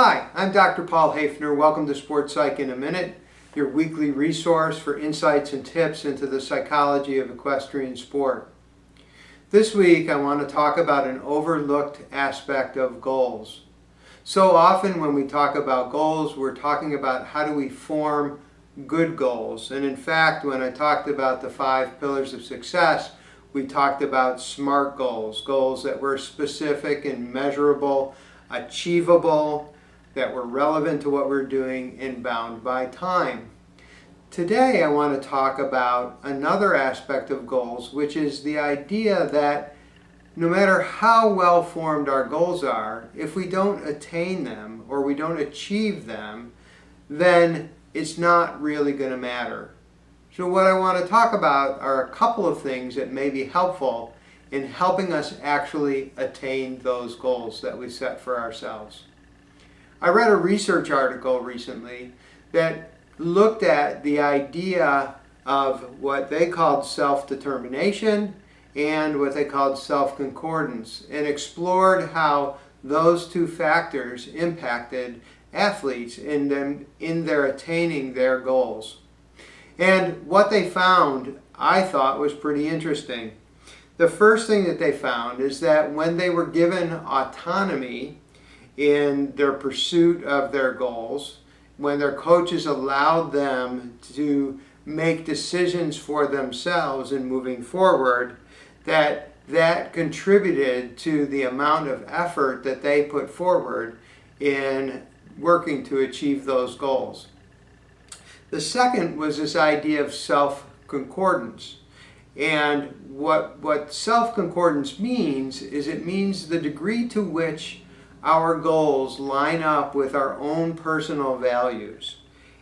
Hi, I'm Dr. Paul Haefner. Welcome to Sports Psych in a Minute, your weekly resource for insights and tips into the psychology of equestrian sport. This week I want to talk about an overlooked aspect of goals. So often when we talk about goals, we're talking about how do we form good goals. And in fact, when I talked about the 5 pillars of success, we talked about SMART goals, goals that were specific and measurable, achievable, that were relevant to what we're doing and bound by time. Today I want to talk about another aspect of goals, which is the idea that no matter how well formed our goals are, if we don't attain them or we don't achieve them, then it's not really going to matter. So what I want to talk about are a couple of things that may be helpful in helping us actually attain those goals that we set for ourselves. I read a research article recently that looked at the idea of what they called self-determination and what they called self-concordance, and explored how those two factors impacted athletes in their attaining their goals. And what they found, I thought, was pretty interesting. The first thing that they found is that when they were given autonomy in their pursuit of their goals, when their coaches allowed them to make decisions for themselves in moving forward, that contributed to the amount of effort that they put forward in working to achieve those goals. The second was this idea of self-concordance. And what self-concordance means is it means the degree to which our goals line up with our own personal values.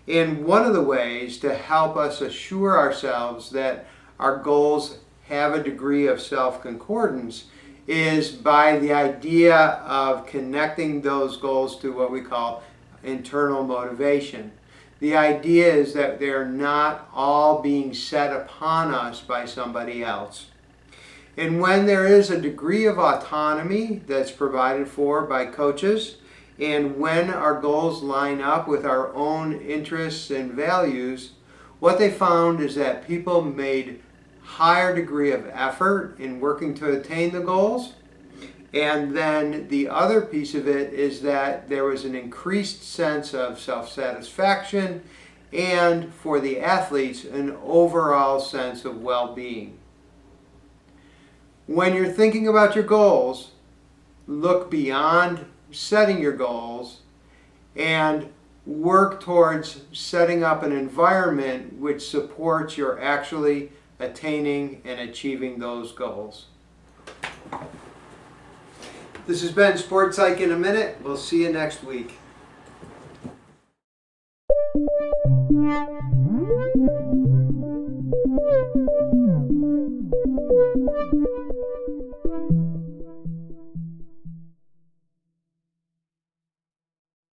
And one of the ways to help us assure ourselves that our goals have a degree of self-concordance is by the idea of connecting those goals to what we call internal motivation. The idea is that they're not all being set upon us by somebody else. And when there is a degree of autonomy that's provided for by coaches, and when our goals line up with our own interests and values, what they found is that people made higher degree of effort in working to attain the goals. And then the other piece of it is that there was an increased sense of self-satisfaction and, for the athletes, an overall sense of well-being. When you're thinking about your goals, look beyond setting your goals and work towards setting up an environment which supports your actually attaining and achieving those goals. This has been Sports Psych in a Minute. We'll see you next week.